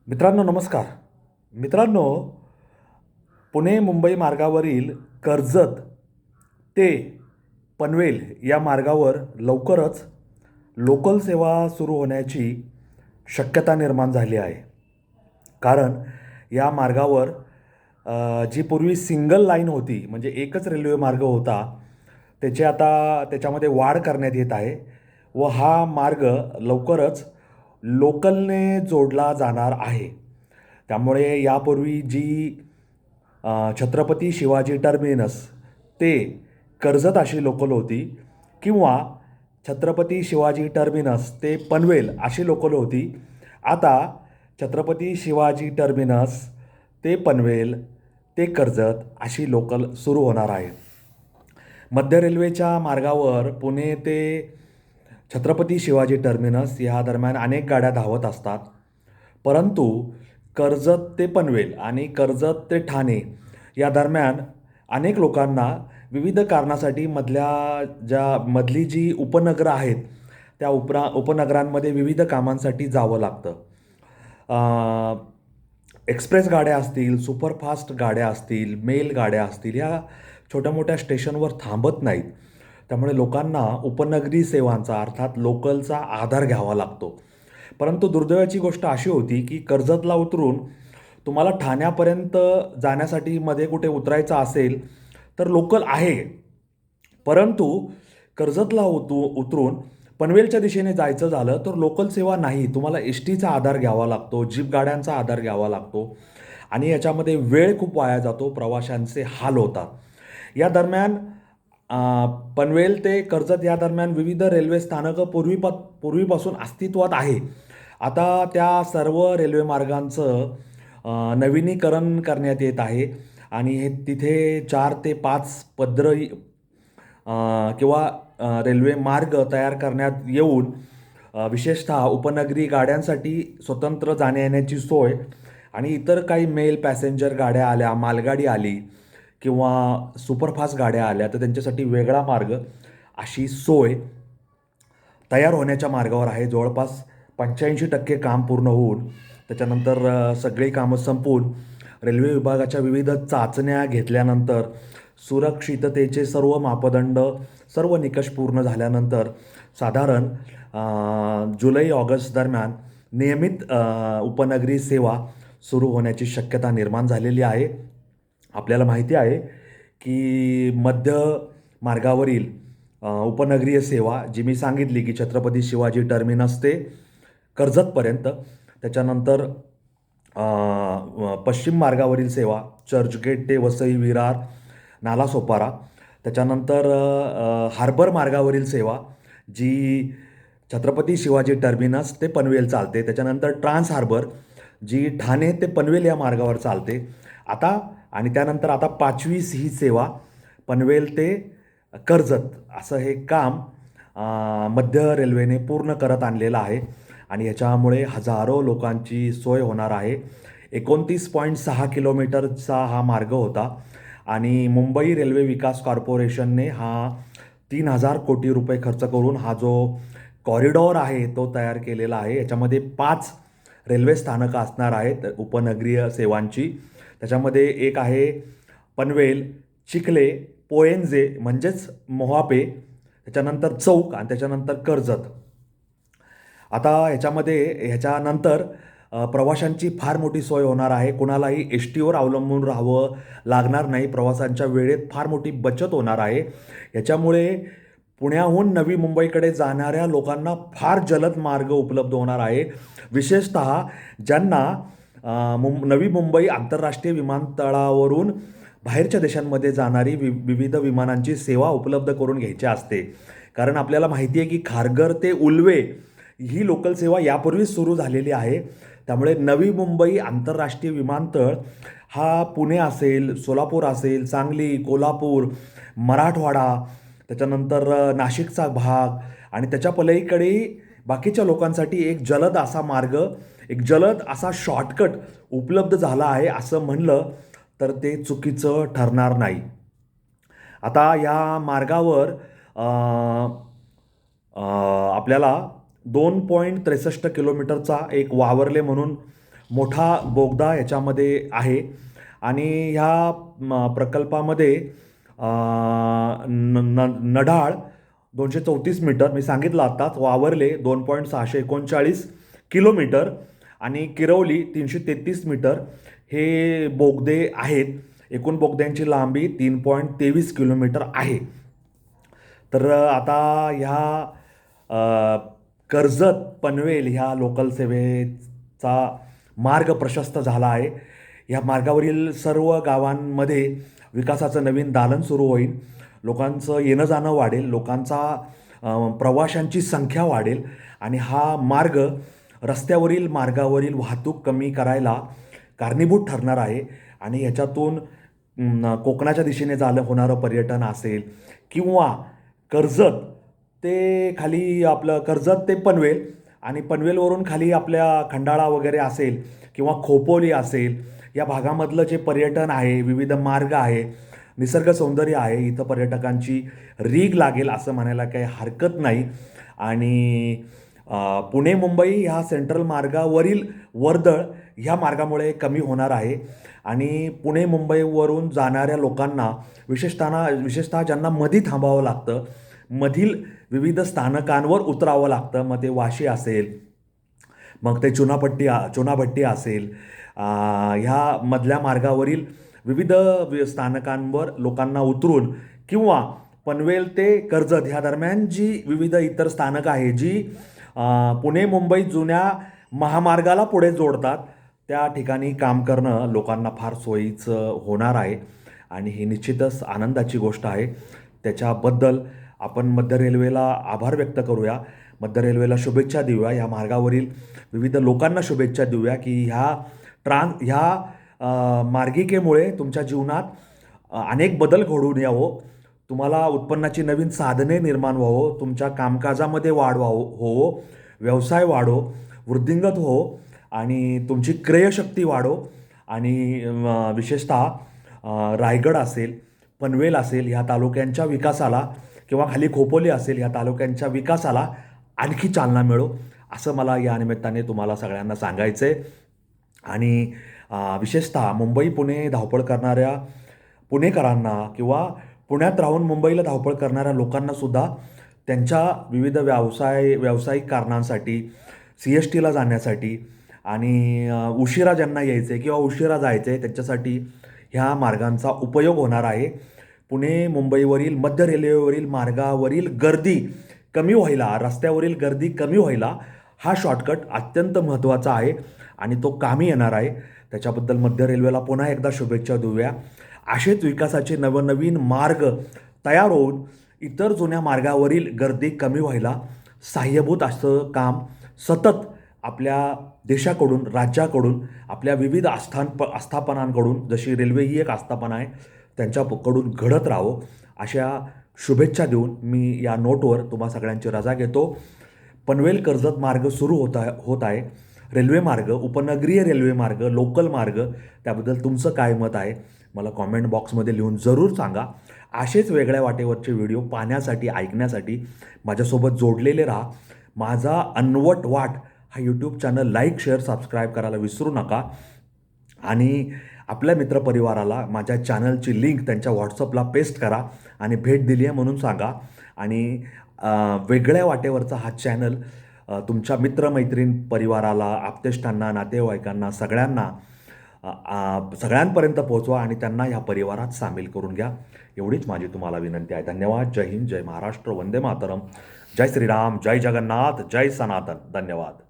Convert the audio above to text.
मित्रांनो नमस्कार. मित्रांनो, पुणे मुंबई मार्गावरील कर्जत ते पनवेल या मार्गावर लवकरच लोकल सेवा सुरू होण्याची शक्यता निर्माण झाली आहे. कारण या मार्गावर जी पूर्वी सिंगल लाईन होती, म्हणजे एकच रेल्वे मार्ग होता, त्याच्यामध्ये वाढ करण्यात येत आहे व हा मार्ग लवकरच लोकलने जोडला जाणार आहे. त्यामुळे यापूर्वी जी छत्रपती शिवाजी टर्मिनस ते कर्जत अशी लोकल होती किंवा छत्रपती शिवाजी टर्मिनस ते पनवेल अशी लोकल होती. आता छत्रपती शिवाजी टर्मिनस ते पनवेल ते कर्जत अशी लोकल सुरू होणार आहे. मध्य रेल्वेच्या मार्गावर पुणे ते छत्रपती शिवाजी टर्मिनस या दरम्यान अनेक गाड्या धावत असतात. परंतु कर्जत ते पनवेल आणि कर्जत ते ठाणे या दरम्यान अनेक लोकांना विविध कारणासाठी मधली जी उपनगरं आहेत त्या उपनगरांमध्ये विविध कामांसाठी जावं लागतं. एक्सप्रेस गाड्या असतील, सुपरफास्ट गाड्या असतील, मेल गाड्या असतील, या छोट्या मोठ्या स्टेशनवर थांबत नाहीत. त्यामुळे लोकांना उपनगरी सेवांचा अर्थात लोकलचा आधार घ्यावा लागतो. परंतु दुर्दैवाची गोष्ट अशी होती की कर्जतला उतरून तुम्हाला ठाण्यापर्यंत जाण्यासाठी मध्ये कुठे उतरायचं असेल तर लोकल आहे. परंतु कर्जतला उतरून पनवेलच्या दिशेने जायचं झालं तर लोकल सेवा नाही. तुम्हाला एस टीचा आधार घ्यावा लागतो, जीप गाड्यांचा आधार घ्यावा लागतो आणि याच्यामध्ये वेळ खूप वाया जातो, प्रवाशांचे हाल होतात. या दरम्यान पनवेल ते कर्जत या दरम्यान विविध रेल्वे स्थानकं पूर्वीपासून अस्तित्वात आहे. आता त्या सर्व रेल्वे मार्गांचं नवीनीकरण करण्यात येत आहे आणि तिथे 4 ते 5 किंवा रेल्वे मार्ग तयार करण्यात येऊन विशेषतः उपनगरी गाड्यांसाठी स्वतंत्र जाण्या-येण्याची सोय आणि इतर काही मेल पॅसेंजर गाड्या आल्या, मालगाडी आली किंवा सुपरफास्ट गाड्या आल्या तर त्यांच्यासाठी वेगळा मार्ग अशी सोय तयार होण्याच्या मार्गावर आहे. जवळपास 85% काम पूर्ण होऊन त्याच्यानंतर सगळी कामं संपून रेल्वे विभागाच्या विविध चाचण्या घेतल्यानंतर सुरक्षिततेचे सर्व मापदंड, सर्व निकष पूर्ण झाल्यानंतर साधारण जुलै-ऑगस्ट दरम्यान नियमित उपनगरी सेवा सुरू होण्याची शक्यता निर्माण झालेली आहे. आपल्याला माहिती आहे की मध्य मार्गावरील उपनगरीय सेवा जी मी सांगितली की छत्रपती शिवाजी टर्मिनस ते कर्जतपर्यंत, त्याच्यानंतर पश्चिम मार्गावरील सेवा चर्चगेट ते वसई विरार नालासोपारा, त्याच्यानंतर हार्बर मार्गावरील सेवा जी छत्रपती शिवाजी टर्मिनस ते पनवेल चालते, त्याच्यानंतर ट्रान्स हार्बर जी ठाणे ते पनवेल या मार्गावर चालते. त्यानंतर आता 5वी ही सेवा पनवेल ते कर्जत असं हे काम मध्य रेल्वेने पूर्ण करत आणलेलं आहे आणि याच्यामुळे हजारो लोकांची सोय होणार आहे. 29.6 किलोमीटरचा हा मार्ग होता आणि मुंबई रेल्वे विकास कॉर्पोरेशनने हा 3,000 कोटी रुपये खर्च करून हा जो कॉरिडॉर आहे तो तयार केलेला आहे. याच्यामध्ये 5 रेल्वे स्थानकं असणार आहेत उपनगरीय सेवांची. त्याच्यामध्ये एक आहे पनवेल, चिखले, पोएंजे म्हणजेच मोहापे, त्याच्यानंतर चौक आणि त्याच्यानंतर कर्जत. आता ह्याच्यानंतर प्रवाशांची फार मोठी सोय होणार आहे. कुणालाही एस टीवर अवलंबून राहावं लागणार नाही. प्रवासांच्या वेळेत फार मोठी बचत होणार आहे. याच्यामुळे पुण्याहून नवी मुंबईकडे जाणाऱ्या लोकांना फार जलद मार्ग उपलब्ध होणार आहे. विशेषतः ज्यांना नवी मुंबई आंतरराष्ट्रीय विमानतळावरून बाहेरच्या देशांमध्ये जाणारी विविध विमानांची सेवा उपलब्ध करून घ्यायची असते. कारण आपल्याला माहिती आहे की खारघर ते उल्वे ही लोकल सेवा यापूर्वीच सुरू झालेली आहे. त्यामुळे नवी मुंबई आंतरराष्ट्रीय विमानतळ हा पुणे असेल, सोलापूर असेल, सांगली, कोल्हापूर, मराठवाडा, त्याच्यानंतर नाशिकचा भाग आणि त्याच्या पलीकडे बाकीच्या लोकांसाठी एक जलद असा मार्ग, एक जलद असा शॉर्टकट उपलब्ध झाला आहे असं म्हणलं तर ते चुकीचं ठरणार नाही. आता या मार्गावर आपल्याला 2.63 किलोमीटरचा एक वावर्ले म्हणून मोठा बोगदा याच्यामध्ये आहे आणि ह्या प्रकल्पामध्ये नढाळ 234 मीटर मी सांगितलं आत्ताच, वावरले 2.639 किलोमीटर आणि किरवली 333 मीटर हे बोगदे आहेत. एकूण बोगद्यांची लांबी 3.23 किलोमीटर आहे. तर आता ह्या कर्जत पनवेल ह्या लोकल सेवेचा मार्ग प्रशस्त झाला आहे. या मार्गावरील सर्व गावांमध्ये विकासाचं नवीन दालन सुरू होईल. लोकांचं येणं जाणं वाढेल, प्रवाशांची संख्या वाढेल आणि हा मार्ग रस्त्यावरील मार्गावरील वाहतूक कमी करायला कारणीभूत ठरणार आहे. आणि ह्याच्यातून कोकणाच्या दिशेने होणारं पर्यटन असेल किंवा कर्जत ते खाली आपलं कर्जत ते पनवेल आणि पनवेलवरून खाली आपल्या खंडाळा वगैरे असेल किंवा खोपोली असेल, या भागामधलं जे पर्यटन आहे, विविध मार्ग आहे, निसर्ग सौंदर्य आहे, इथं पर्यटकांची रीघ लागेल असं म्हणायला काही हरकत नाही. आणि पुणे मुंबई ह्या सेंट्रल मार्गावरील वर्दळ ह्या मार्गामुळे कमी होणार आहे. आणि पुणे मुंबईवरून जाणाऱ्या लोकांना विशेषतः ज्यांना मधी थांबावं लागतं, मधील विविध स्थानकांवर उतरावं लागतं, मग ते वाशी असेल, मग ते चुनाभट्टी असेल, ह्या मधल्या मार्गावरील विविध स्थानकांवर लोकांना उतरून किंवा पनवेल ते कर्जत ह्या दरम्यान जी विविध इतर स्थानकं आहे जी पुणे मुंबई जुन्या महामार्गाला पुढे जोडतात, त्या ठिकाणी काम करणं लोकांना फार सोयीचं होणार आहे. आणि ही निश्चितच आनंदाची गोष्ट आहे. त्याच्याबद्दल आपण मध्य रेल्वेला आभार व्यक्त करूया, मध्य रेल्वेला शुभेच्छा देऊया, ह्या मार्गावरील विविध लोकांना शुभेच्छा देऊया की ह्या मार्गिकेमुळे तुमच्या जीवनात अनेक बदल घडून यावं, तुम्हाला उत्पन्नाची नवीन साधने निर्माण व्हावं, तुमच्या कामकाजामध्ये वाढ होवो, व्यवसाय वाढो, वृद्धिंगत हो आणि तुमची क्रयशक्ती वाढो. आणि विशेषतः रायगड असेल, पनवेल असेल ह्या तालुक्यांच्या विकासाला किंवा खाली खोपोली असेल ह्या तालुक्यांच्या विकासाला आणखी चालना मिळो असं मला या निमित्ताने तुम्हाला सगळ्यांना सांगायचं आहे. आणि विशेषतः मुंबई पुणे धावपळ करणाऱ्या पुणेकरांना किंवा पुण्यात राहून मुंबईला धावपळ करणाऱ्या लोकांनासुद्धा त्यांच्या विविध व्यावसायिक कारणांसाठी, CSTला जाण्यासाठी आणि उशिरा ज्यांना यायचं आहे किंवा उशिरा जायचं आहे त्यांच्यासाठी ह्या मार्गांचा उपयोग होणार आहे. पुणे मुंबईवरील मध्य रेल्वेवरील मार्गावरील गर्दी कमी व्हायला, रस्त्यावरील गर्दी कमी व्हायला हा शॉर्टकट अत्यंत महत्त्वाचा आहे आणि तो कामी येणार आहे. त्याच्याबद्दल मध्य रेल्वेला पुन्हा एकदा शुभेच्छा देऊया. असेच विकासाचे नवनवीन मार्ग तयार होऊन इतर जुन्या मार्गावरील गर्दी कमी व्हायला सहाय्यभूत असं काम सतत आपल्या देशाकडून, राज्याकडून, आपल्या विविध आस्थापनांकडून, जशी रेल्वे ही एक आस्थापना आहे, त्यांच्याकडून घडत राहावं अशा शुभेच्छा देऊन मी या नोटवर तुम्हा सगळ्यांची रजा घेतो. पनवेल कर्जत मार्ग सुरू होत आहे. रेल्वे मार्ग, उपनगरीय रेल्वे मार्ग, लोकल मार्ग, त्याबद्दल तुमचं काय मत आहे मला कॉमेंट बॉक्समध्ये लिहून जरूर सांगा. असेच वेगळ्या वाटेवरचे व्हिडिओ पाहण्यासाठी, ऐकण्यासाठी माझ्यासोबत जोडलेले राहा. माझा अनवट वाट हा YouTube channel like, share, subscribe करायला विसरू नका. आणि आपल्या मित्रपरिवाराला माझ्या चॅनलची लिंक त्यांच्या व्हॉट्सअपला पेस्ट करा आणि भेट दिली आहे म्हणून सांगा. आणि वेगळ्या वाटेवरचा हा चॅनल तुमच्या मित्रमैत्रीण परिवाराला, आप्तेष्टांना, नातेवाईकांना, सगळ्यांपर्यंत पोहोचवा आणि त्यांना ह्या परिवारात सामील करून घ्या. एवढीच माझी तुम्हाला विनंती आहे. धन्यवाद. जय हिंद, जय महाराष्ट्र, वंदे मातरम, जय श्रीराम, जय जगन्नाथ, जय सनातन. धन्यवाद.